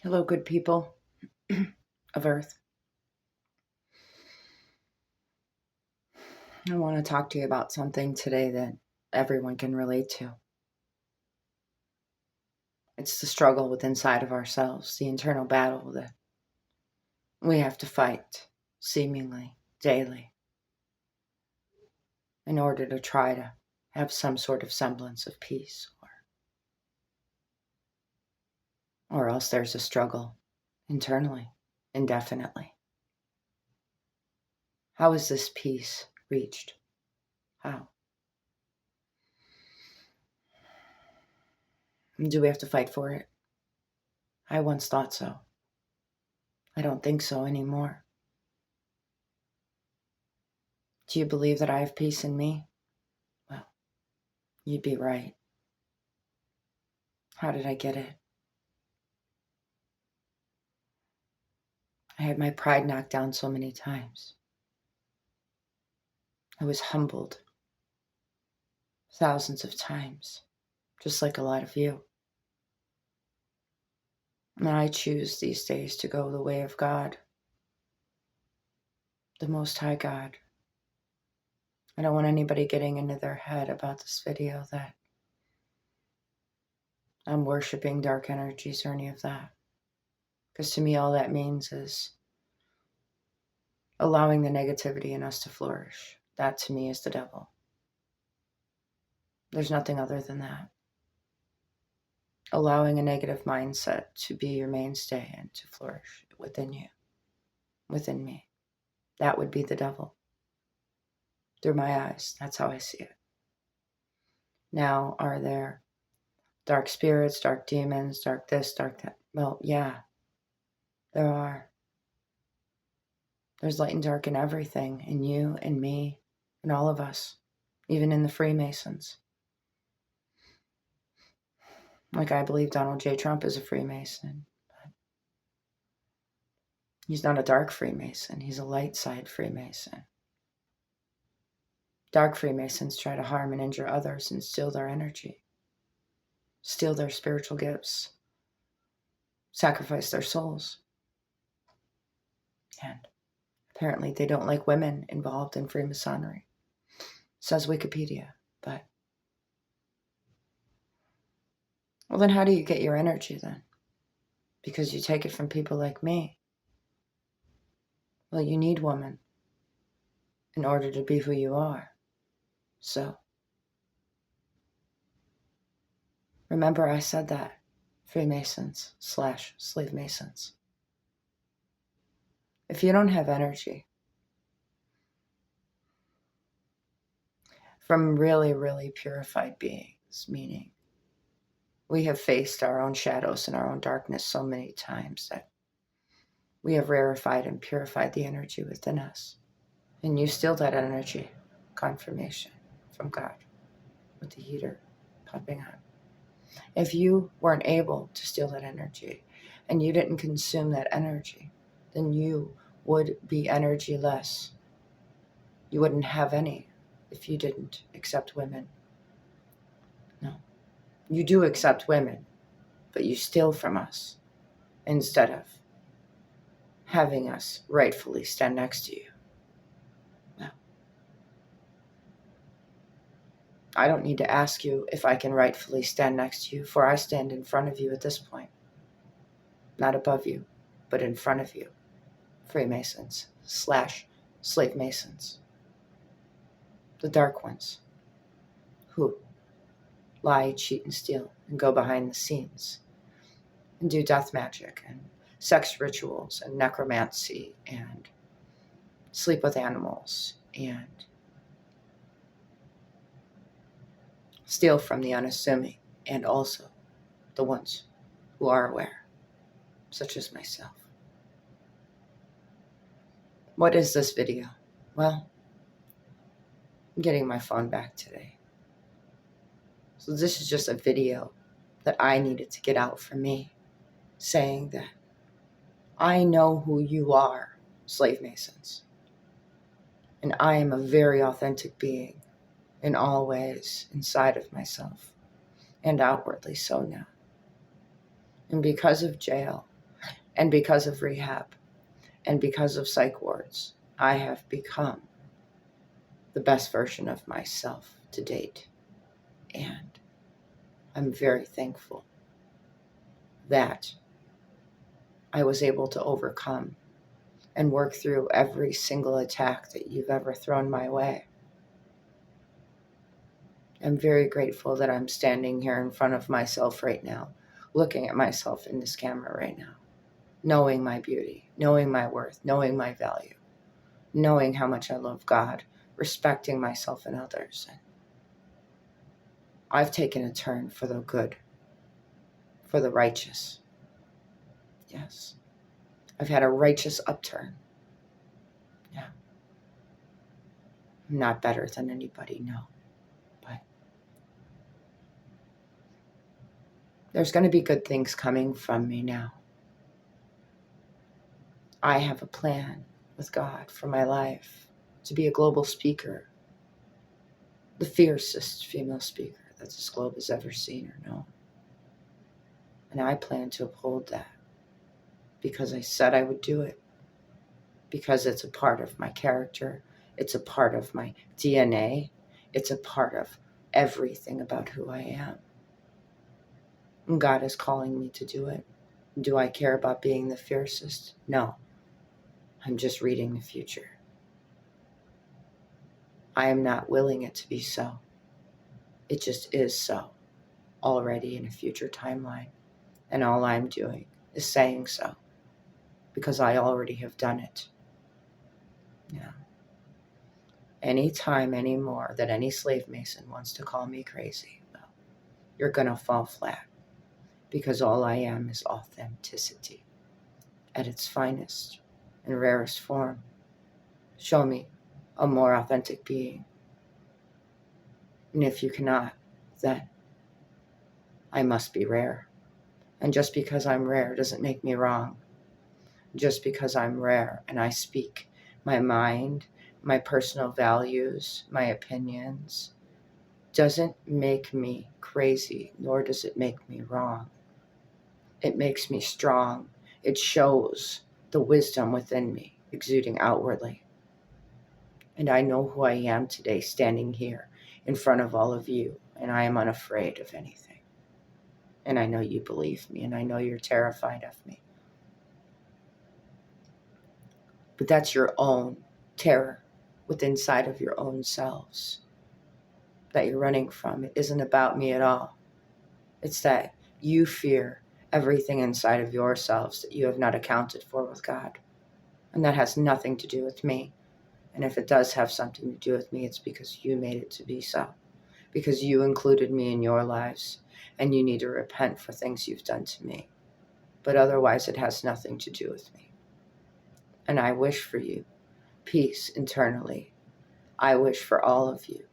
Hello, good people of Earth. I want to talk to you about something today that everyone can relate to. It's the struggle within inside of ourselves, the internal battle that we have to fight seemingly daily in order to try to have some sort of semblance of peace, or else there's a struggle internally, indefinitely. How is this peace reached? How? Do we have to fight for it? I once thought so. I don't think so anymore. Do you believe that I have peace in me? Well, you'd be right. How did I get it? I had my pride knocked down so many times. I was humbled thousands of times, just like a lot of you. And I choose these days to go the way of God, the Most High God. I don't want anybody getting into their head about this video that I'm worshiping dark energies or any of that. Because to me, all that means is allowing the negativity in us to flourish. That to me is the devil. There's nothing other than that. Allowing a negative mindset to be your mainstay and to flourish within you, within me. That would be the devil. Through my eyes, that's how I see it. Now, are there dark spirits, dark demons, dark this, dark that? Well, yeah, there are. There's light and dark in everything, in you and me and all of us, even in the Freemasons. Like I believe Donald J. Trump is a Freemason, but he's not a dark Freemason. He's a light side Freemason. Dark Freemasons try to harm and injure others and steal their energy, steal their spiritual gifts, sacrifice their souls. And apparently they don't like women involved in Freemasonry, says Wikipedia. But, well, then how do you get your energy then? Because you take it from people like me. Well, you need women in order to be who you are. So, remember I said that, Freemasons/slave Masons. If you don't have energy from really, really purified beings, meaning we have faced our own shadows and our own darkness so many times that we have rarefied and purified the energy within us. And you steal that energy, confirmation from God, with the heater popping on. If you weren't able to steal that energy and you didn't consume that energy, then you would be energy-less. You wouldn't have any if you didn't accept women. No. You do accept women, but you steal from us instead of having us rightfully stand next to you. No. I don't need to ask you if I can rightfully stand next to you, for I stand in front of you at this point. Not above you, but in front of you. Freemasons/slave Masons. The dark ones who lie, cheat, and steal and go behind the scenes and do death magic and sex rituals and necromancy and sleep with animals and steal from the unassuming and also the ones who are aware, such as myself. What is this video? Well, I'm getting my phone back today. So this is just a video that I needed to get out for me, saying that I know who you are, slave Masons. And I am a very authentic being in all ways inside of myself and outwardly so now. And because of jail And because of rehab and because of psych wards, I have become the best version of myself to date. And I'm very thankful that I was able to overcome and work through every single attack that you've ever thrown my way. I'm very grateful that I'm standing here in front of myself right now, looking at myself in this camera right now, knowing my beauty, knowing my worth, knowing my value, knowing how much I love God, respecting myself and others. I've taken a turn for the good, for the righteous. Yes. I've had a righteous upturn. Yeah. I'm not better than anybody, no. But there's going to be good things coming from me now. I have a plan with God for my life to be a global speaker, the fiercest female speaker that this globe has ever seen or known. And I plan to uphold that because I said I would do it, because it's a part of my character, it's a part of my DNA, it's a part of everything about who I am. And God is calling me to do it. Do I care about being the fiercest? No. I'm just reading the future. I am not willing it to be so. It just is so, already in a future timeline. And all I'm doing is saying so, because I already have done it. Yeah. Anytime anymore that any slave mason wants to call me crazy, well, you're going to fall flat, because all I am is authenticity at its finest and rarest form. Show me a more authentic being. And if you cannot, then I must be rare. And just because I'm rare doesn't make me wrong. Just because I'm rare and I speak my mind, my personal values, my opinions, doesn't make me crazy, nor does it make me wrong. It makes me strong. It shows the wisdom within me, exuding outwardly. And I know who I am today, standing here in front of all of you, and I am unafraid of anything. And I know you believe me, and I know you're terrified of me. But that's your own terror within inside of your own selves that you're running from. It isn't about me at all. It's that you fear everything inside of yourselves that you have not accounted for with God. And that has nothing to do with me. And if it does have something to do with me, it's because you made it to be so. Because you included me in your lives, and you need to repent for things you've done to me. But otherwise, it has nothing to do with me. And I wish for you peace internally. I wish for all of you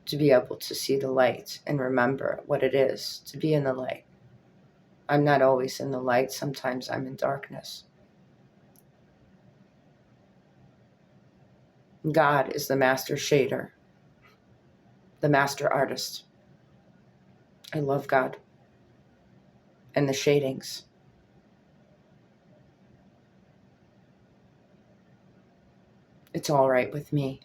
to be able to see the light and remember what it is to be in the light. I'm not always in the light. Sometimes I'm in darkness. God is the master shader, the master artist. I love God and the shadings. It's all right with me.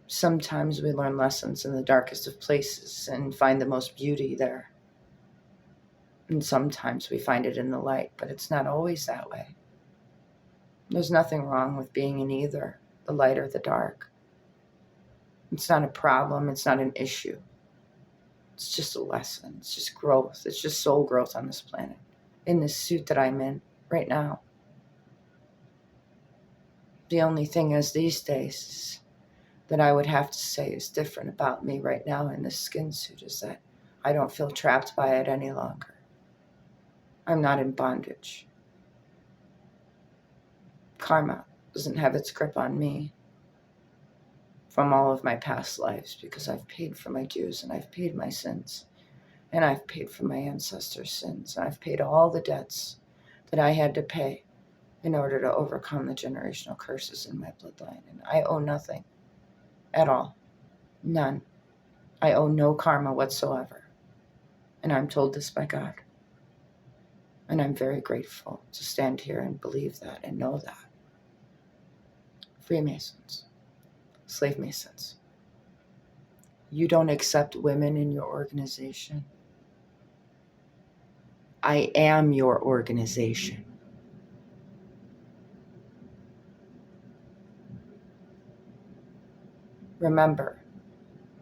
Sometimes we learn lessons in the darkest of places and find the most beauty there. And sometimes we find it in the light, but it's not always that way. There's nothing wrong with being in either the light or the dark. It's not a problem. It's not an issue. It's just a lesson. It's just growth. It's just soul growth on this planet, in this suit that I'm in right now. The only thing is these days that I would have to say is different about me right now in this skin suit is that I don't feel trapped by it any longer. I'm not in bondage. Karma doesn't have its grip on me from all of my past lives because I've paid for my dues and I've paid my sins and I've paid for my ancestors' sins and I've paid all the debts that I had to pay in order to overcome the generational curses in my bloodline. And I owe nothing at all. None. I owe no karma whatsoever. And I'm told this by God. And I'm very grateful to stand here and believe that and know that. Freemasons, slave Masons, you don't accept women in your organization. I am your organization. Remember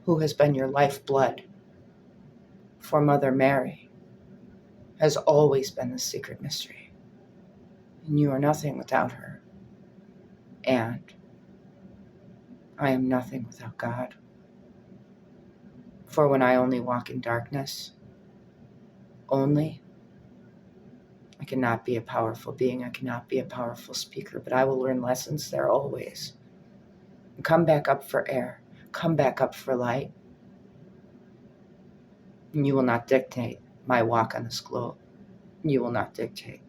who has been your lifeblood. For Mother Mary has always been the secret mystery. And you are nothing without her. And I am nothing without God. For when I only walk in darkness, I cannot be a powerful being. I cannot be a powerful speaker, but I will learn lessons there always. And come back up for air. Come back up for light. And you will not dictate my walk on this globe. You will not dictate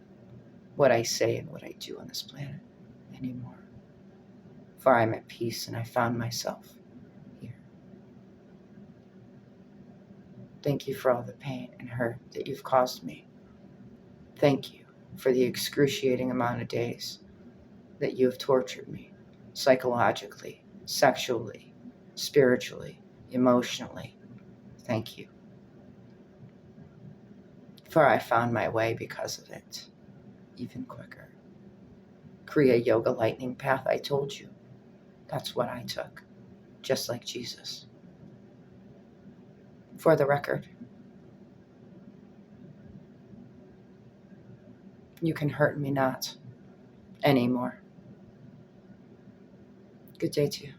what I say and what I do on this planet anymore. For I am at peace and I found myself here. Thank you for all the pain and hurt that you've caused me. Thank you for the excruciating amount of days that you have tortured me psychologically, sexually, spiritually, emotionally. Thank you. For I found my way because of it, even quicker. Kriya Yoga Lightning Path, I told you. That's what I took, just like Jesus. For the record, you can hurt me not anymore. Good day to you.